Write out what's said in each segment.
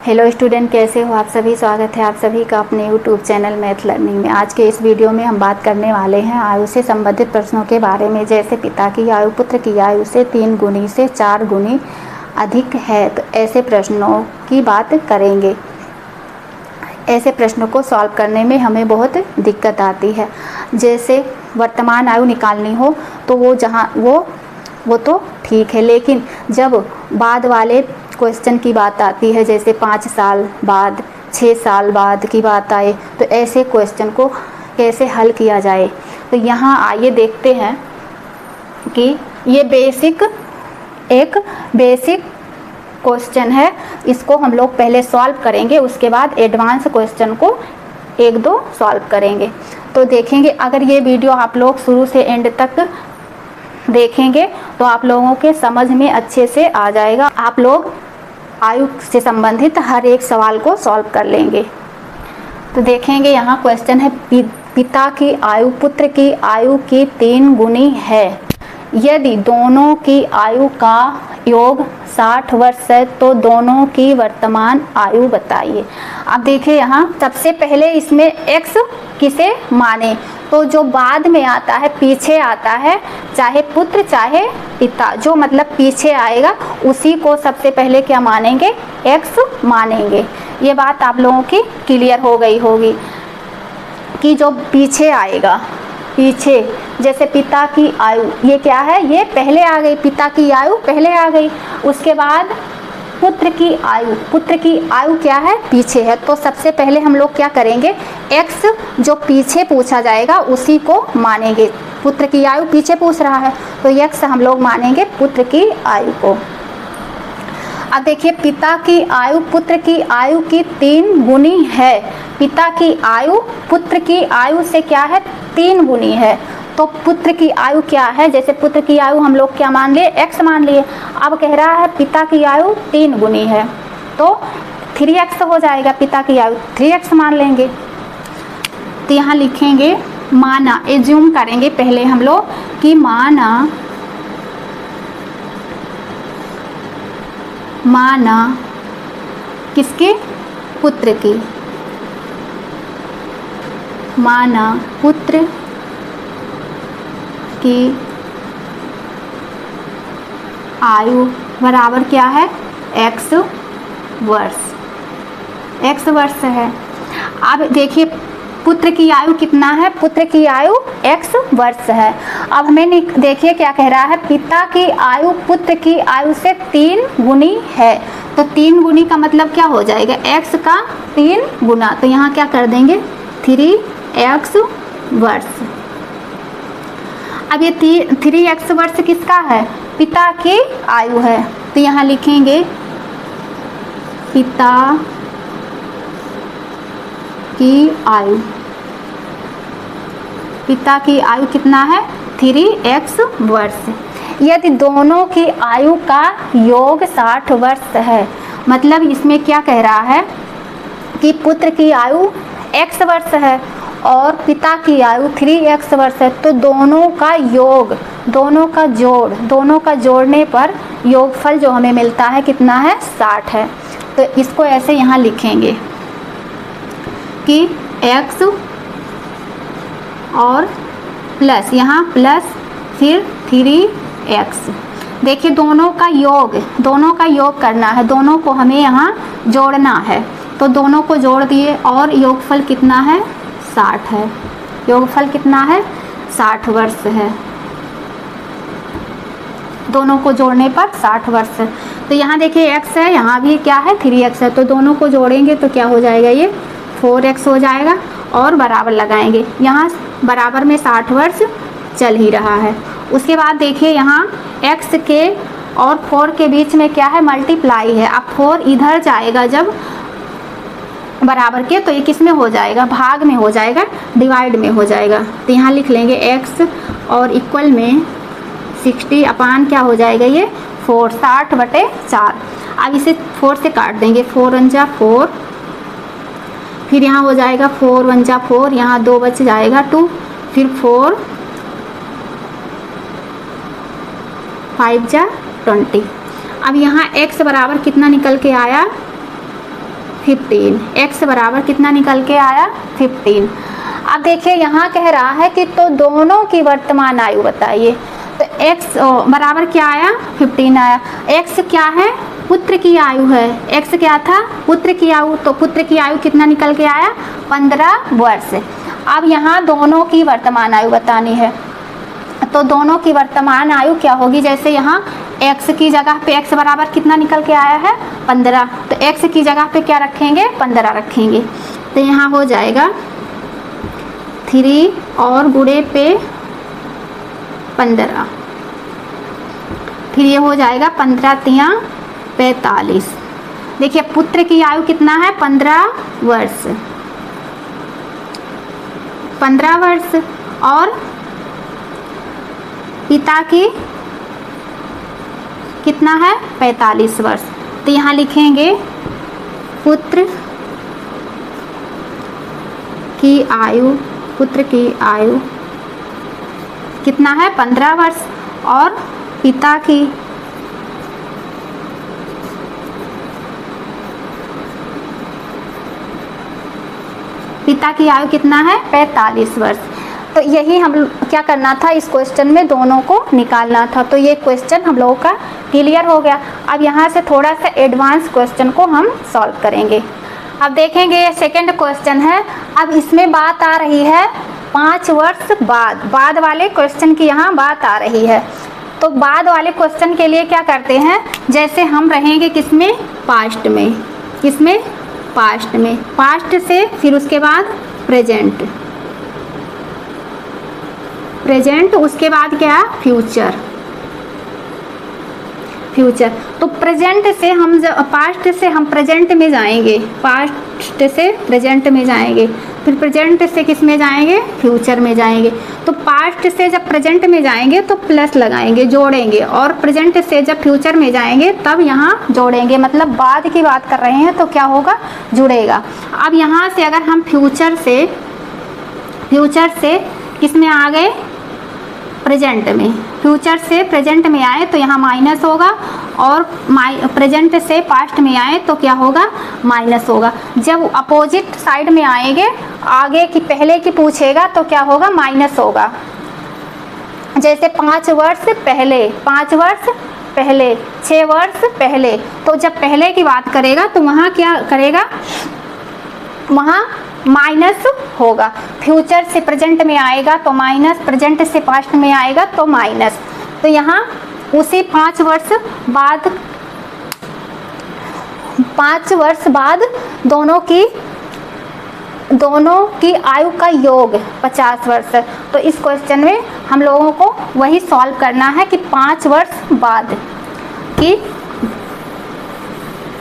Hello student, कैसे हो आप सभी। स्वागत है आप सभी का अपने यूट्यूब चैनल मैथ लर्निंग में। आज के इस वीडियो में हम बात करने वाले हैं आयु से संबंधित प्रश्नों के बारे में। जैसे पिता की आयु पुत्र की आयु से 3 गुनी से 4 गुनी अधिक है, तो ऐसे प्रश्नों की बात करेंगे। ऐसे प्रश्नों को सॉल्व करने में हमें बहुत दिक्कत आती है। जैसे वर्तमान आयु निकालनी हो तो वो तो ठीक है, लेकिन जब बाद वाले क्वेश्चन की बात आती है, जैसे 5 साल बाद, 6 साल बाद की बात आए, तो ऐसे क्वेश्चन को कैसे हल किया जाए। तो यहाँ आइए देखते हैं कि ये एक बेसिक क्वेश्चन है। इसको हम लोग पहले सॉल्व करेंगे, उसके बाद एडवांस क्वेश्चन को 1-2 सॉल्व करेंगे। तो देखेंगे, अगर ये वीडियो आप लोग शुरू से एंड तक देखेंगे तो आप लोगों के समझ में अच्छे से आ जाएगा। आप लोग आयु से संबंधित हर एक सवाल को सॉल्व कर लेंगे। तो देखेंगे, यहाँ क्वेश्चन है, पिता की आयु पुत्र की आयु की 3 गुनी है। यदि दोनों की आयु का योग 60 वर्ष है तो दोनों की वर्तमान आयु बताइए। अब देखिए, यहाँ सबसे पहले इसमें x किसे माने, तो जो बाद में आता है, पीछे आता है, चाहे पुत्र चाहे पिता, जो मतलब पीछे आएगा उसी को सबसे पहले क्या मानेंगे, x मानेंगे। ये बात आप लोगों की क्लियर हो गई होगी कि जो पीछे आएगा, पीछे जैसे पिता की आयु, ये क्या है, ये पहले आ गई, पिता की आयु पहले आ गई। उसके बाद पुत्र की आयु क्या है, पीछे है। तो सबसे पहले हम लोग क्या करेंगे, x जो पीछे पूछा जाएगा उसी को मानेंगे। पुत्र की आयु पीछे पूछ रहा है तो x हम लोग मानेंगे पुत्र की आयु को। अब देखिए, पिता की आयु पुत्र की आयु की 3 गुनी है। पिता की आयु पुत्र की आयु से क्या है, 3 गुनी है। तो पुत्र की आयु क्या है, जैसे पुत्र की आयु हम लोग क्या मान लिए, x मान लिए। अब कह रहा है पिता की आयु 3 गुनी है तो 3x हो जाएगा, पिता की आयु 3x मान लेंगे। तो यहाँ लिखेंगे माना, एज्यूम करेंगे पहले हम लोग कि माना किसके, पुत्र की, माना पुत्र की आयु बराबर क्या है, x वर्ष है। अब देखिए, पुत्र की आयु कितना है, पुत्र की आयु x वर्ष है। अब हमें देखिए क्या कह रहा है, पिता की आयु पुत्र की आयु से 3 गुनी है। तो 3 गुनी का मतलब क्या हो जाएगा, x का 3 गुना। तो यहाँ क्या कर देंगे, 3x वर्ष। अब ये 3x वर्ष किसका है, पिता की आयु है। तो यहाँ लिखेंगे पिता की आयु, पिता की आयु कितना है, 3x वर्ष। यदि दोनों की आयु का योग 60 वर्ष है, मतलब इसमें क्या कह रहा है कि पुत्र की आयु x वर्ष है और पिता की आयु 3x वर्ष है, तो दोनों का योग, दोनों का जोड़ने पर योगफल जो हमें मिलता है कितना है, 60 है। तो इसको ऐसे यहाँ लिखेंगे कि x और प्लस, यहाँ प्लस फिर 3x। देखिए, दोनों का योग करना है, दोनों को हमें यहाँ जोड़ना है। तो दोनों को जोड़ दिए और योगफल कितना है, 60 है। योगफल कितना है, 60 वर्ष है। दोनों को जोड़ने पर 60 वर्ष है। तो यहाँ देखिए x है, यहाँ भी क्या है, 3x है। तो दोनों को जोड़ेंगे तो क्या हो जाएगा, ये 4x हो जाएगा और बराबर लगाएंगे। यहाँ बराबर में 60 वर्ष चल ही रहा है। उसके बाद देखिए, यहाँ x के और 4 के बीच में क्या है, मल्टीप्लाई है। अब 4 इधर जाएगा जब बराबर के, तो ये किस में हो जाएगा, भाग में हो जाएगा, डिवाइड में हो जाएगा। तो यहाँ लिख लेंगे x और इक्वल में 60 अपान क्या हो जाएगा, ये 4, 60/4। अब इसे 4 से काट देंगे, 4 1 जा 4, फिर यहाँ हो जाएगा 4 1 जा 4, यहाँ 2 बच जाएगा 2, फिर 4 5 जा 20। अब यहाँ x बराबर कितना निकल के आया, 15। x बराबर कितना निकल के आया 15। अब देखिए यहाँ कह रहा है कि तो दोनों की वर्तमान आयु बताइए, तो x बराबर क्या आया 15 आया। x क्या है पुत्र की आयु है, x क्या था पुत्र की आयु, तो पुत्र की आयु कितना निकल के आया 15 वर्ष। अब यहाँ दोनों की वर्तमान आयु बतानी है, तो दोनों की वर्तमान आयु क्या होगी, जैसे यहाँ x की जगह पे x बराबर कितना निकल के आया है 15, तो x की जगह पे क्या रखेंगे 15 रखेंगे, तो यहाँ हो जाएगा 3 और गुणे पे 15, फिर ये हो जाएगा 15 तिया 45। देखिए पुत्र की आयु कितना है 15 वर्ष, 15 वर्ष, और पिता की कितना है 45 वर्ष। तो यहाँ लिखेंगे पुत्र की आयु, पुत्र की आयु कितना है 15 वर्ष, और पिता की आयु कितना है 45 वर्ष। तो यही हम क्या करना था, इस क्वेश्चन में दोनों को निकालना था। तो ये क्वेश्चन हम लोगों का क्लियर हो गया। अब यहाँ से थोड़ा सा एडवांस क्वेश्चन को हम सॉल्व करेंगे। अब देखेंगे ये सेकंड क्वेश्चन है। अब इसमें बात आ रही है 5 वर्ष बाद वाले क्वेश्चन की यहाँ बात आ रही है। तो बाद वाले क्वेश्चन के लिए क्या करते हैं, जैसे हम रहेंगे किसमें पास्ट में, किसमें पास्ट में, पास्ट से फिर उसके बाद प्रेजेंट, प्रेजेंट उसके बाद क्या फ्यूचर, फ्यूचर। तो प्रेजेंट से हम पास्ट से हम प्रेजेंट में जाएंगे, पास्ट से प्रेजेंट में जाएंगे, फिर प्रेजेंट से किस में जाएंगे फ्यूचर में जाएंगे। तो पास्ट से जब प्रेजेंट में जाएंगे तो प्लस लगाएंगे जोड़ेंगे, और प्रेजेंट से जब फ्यूचर में जाएंगे तब यहाँ जोड़ेंगे, मतलब बाद की बात कर रहे हैं तो क्या होगा जुड़ेगा। अब यहाँ से अगर हम फ्यूचर से किस में आ गए प्रेजेंट में, फ्यूचर से प्रेजेंट में आए तो यहाँ माइनस होगा, और प्रेजेंट से पास्ट में आए तो क्या होगा माइनस होगा। जब अपोजिट साइड में आएंगे, आगे की पहले की पूछेगा तो क्या होगा माइनस होगा। जैसे 5 वर्ष पहले, 5 वर्ष पहले, 6 वर्ष पहले, तो जब पहले की बात करेगा तो वहाँ क्या करेगा, वहाँ माइनस होगा। फ्यूचर से प्रेजेंट में आएगा तो माइनस, प्रेजेंट से पास्ट में आएगा तो माइनस। तो यहाँ उसी 5 वर्ष बाद दोनों की आयु का योग 50 वर्ष। तो इस क्वेश्चन में हम लोगों को वही सॉल्व करना है कि 5 वर्ष बाद की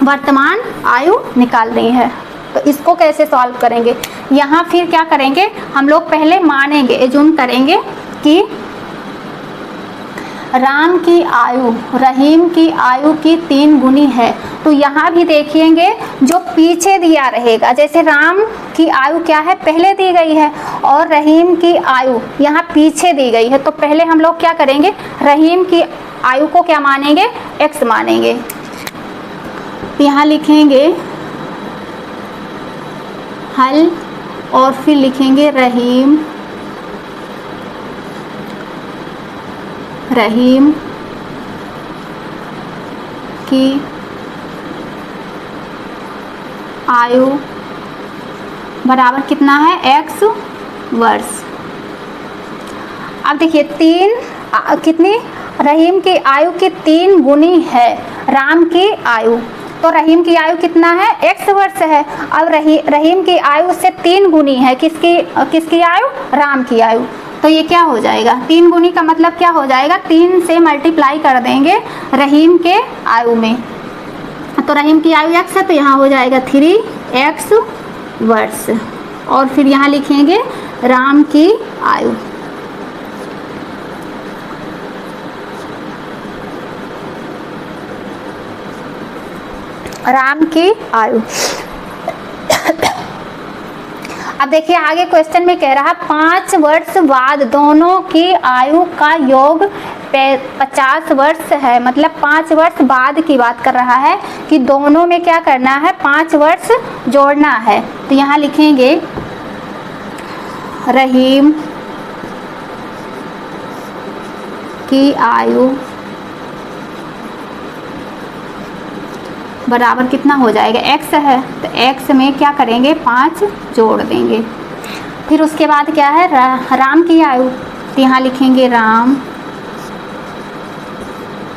वर्तमान आयु निकालनी है। तो इसको कैसे सॉल्व करेंगे, यहाँ फिर क्या करेंगे हम लोग, पहले मानेंगे, एज्यूम करेंगे कि राम की आयु रहीम की आयु की 3 गुनी है। तो यहाँ भी देखिएंगे जो पीछे दिया रहेगा, जैसे राम की आयु क्या है पहले दी गई है, और रहीम की आयु यहाँ पीछे दी गई है। तो पहले हम लोग क्या करेंगे, रहीम की आयु को क्या मानेंगे x मानेंगे। यहाँ लिखेंगे हल, और फिर लिखेंगे रहीम की आयु बराबर कितना है x वर्ष। अब देखिए 3 कितनी, रहीम की आयु की 3 गुनी है राम की आयु। तो रहीम की आयु कितना है x वर्ष है। अब रहीम की आयु से 3 गुनी है किसकी आयु, राम की आयु। तो ये क्या हो जाएगा, 3 गुनी का मतलब क्या हो जाएगा, 3 से मल्टीप्लाई कर देंगे रहीम के आयु में। तो रहीम की आयु x है तो यहाँ हो जाएगा 3x वर्ष, और फिर यहाँ लिखेंगे राम की आयु। राम की आयु। अब देखिए आगे क्वेश्चन में कह रहा है 5 वर्ष बाद दोनों की आयु का योग 50 वर्ष है। मतलब 5 वर्ष बाद की बात कर रहा है कि दोनों में क्या करना है, 5 वर्ष जोड़ना है। तो यहाँ लिखेंगे रहीम की आयु बराबर कितना हो जाएगा, x है तो x में क्या करेंगे 5 जोड़ देंगे। फिर उसके बाद क्या है राम की आयु, तो यहाँ लिखेंगे राम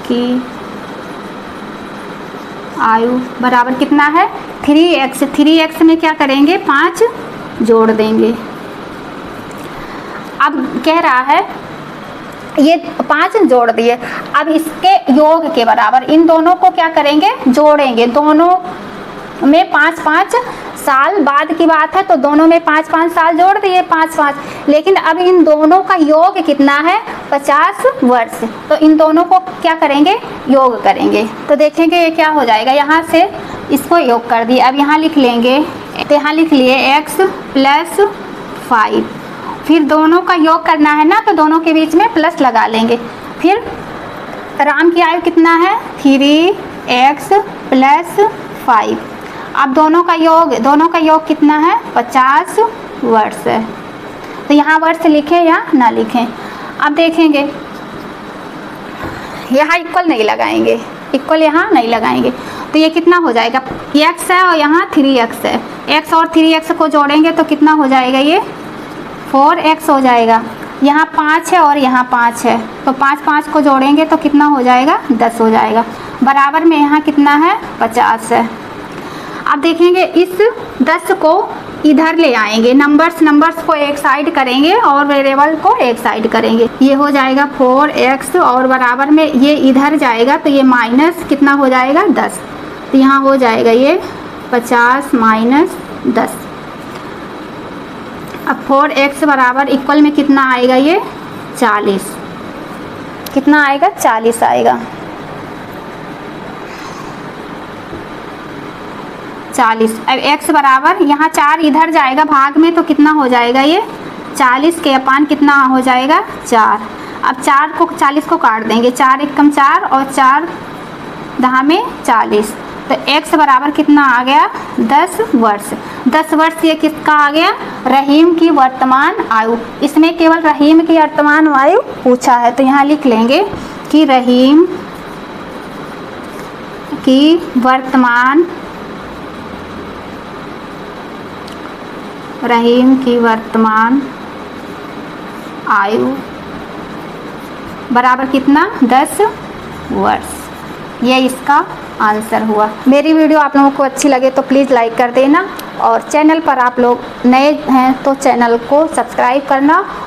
की आयु बराबर कितना है 3x। 3x में क्या करेंगे 5 जोड़ देंगे। अब कह रहा है ये 5 जोड़ दिए, अब इसके योग के बराबर इन दोनों को क्या करेंगे जोड़ेंगे। दोनों में 5-5 साल बाद की बात है तो दोनों में 5-5 साल जोड़ दिए 5-5, लेकिन अब इन दोनों का योग कितना है 50 वर्ष। तो इन दोनों को क्या करेंगे योग करेंगे। तो देखेंगे ये क्या हो जाएगा, यहाँ से इसको योग कर दिए। अब यहाँ लिख लेंगे, तो यहाँ लिख लिए x + 5। फिर दोनों का योग करना है ना तो दोनों के बीच में प्लस लगा लेंगे। फिर राम की आयु कितना है 3x + 5। अब दोनों का योग कितना है 50 वर्ष है। तो यहाँ वर्ष लिखें या ना लिखें। अब देखेंगे यहाँ इक्वल नहीं लगाएंगे, इक्वल यहाँ नहीं लगाएंगे तो ये कितना हो जाएगा x है और यहाँ 3x है। x और 3x को जोड़ेंगे तो कितना हो जाएगा ये 4x हो जाएगा। यहाँ 5 है और यहाँ 5 है तो 5-5 को जोड़ेंगे तो कितना हो जाएगा 10 हो जाएगा। बराबर में यहाँ कितना है 50 है। अब देखेंगे इस 10 को इधर ले आएंगे, नंबर्स को एक साइड करेंगे और वेरिएबल को एक साइड करेंगे। ये हो जाएगा 4x और बराबर में ये इधर जाएगा तो ये माइनस कितना हो जाएगा 10। तो यहाँ हो जाएगा ये 50 - 10। अब 4x बराबर इक्वल में कितना आएगा ये 40। कितना आएगा 40 आएगा। 40। अब x बराबर यहाँ 4 इधर जाएगा भाग में तो कितना हो जाएगा ये 40 के अपान कितना हो जाएगा 4। अब 40 को काट देंगे, 4 एकम 4 और 4 दहा में 40। तो x बराबर कितना आ गया 10 वर्ष। 10 वर्ष ये किसका आ गया रहीम की वर्तमान आयु। इसमें केवल रहीम की वर्तमान आयु पूछा है तो यहाँ लिख लेंगे कि रहीम की वर्तमान आयु बराबर कितना 10 वर्ष। ये इसका आंसर हुआ। मेरी वीडियो आप लोगों को अच्छी लगे तो प्लीज़ लाइक कर देना और चैनल पर आप लोग नए हैं तो चैनल को सब्सक्राइब करना